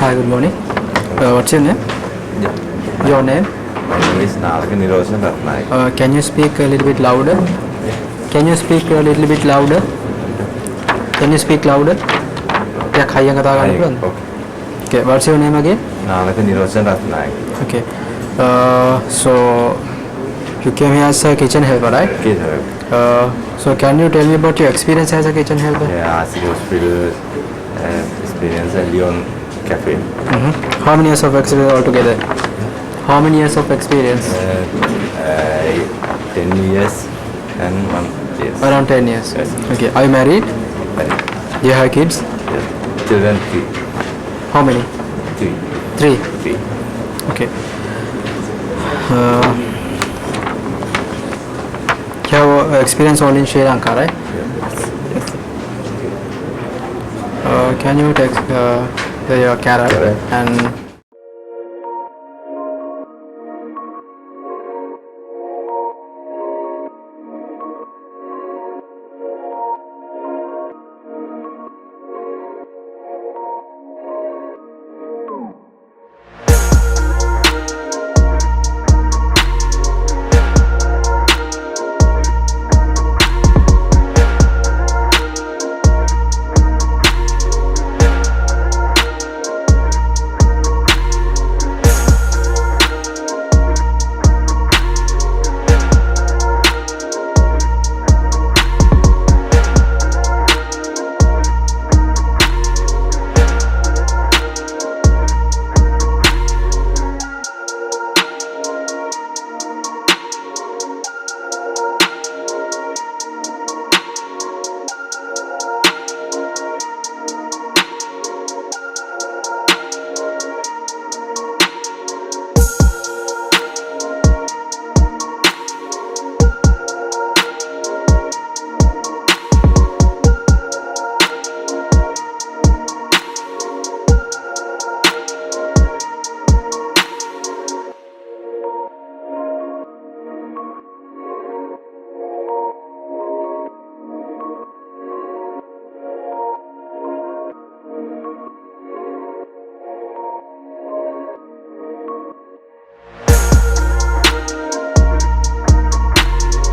Hi, good morning. What's your name? Yeah. Your name? My name is Nalaka. Can you speak a little bit louder? Can you speak a little bit louder? Can you speak louder? Yeah, okay. What's your name again? Okay. So you came here as a kitchen helper, right? So can you tell me about your experience as a kitchen helper? Yeah, as a hospital experience at Lyon Cafe. How many years of experience altogether? How many years of experience? 10 years and 1 year. Around 10 years. Yes. Okay. Are you married? Married. Do you have kids? Yes. Children 3. How many? 3. 3. 3. Okay. You have experience only in Sri Lanka, right? Yes. Can you text your carrot and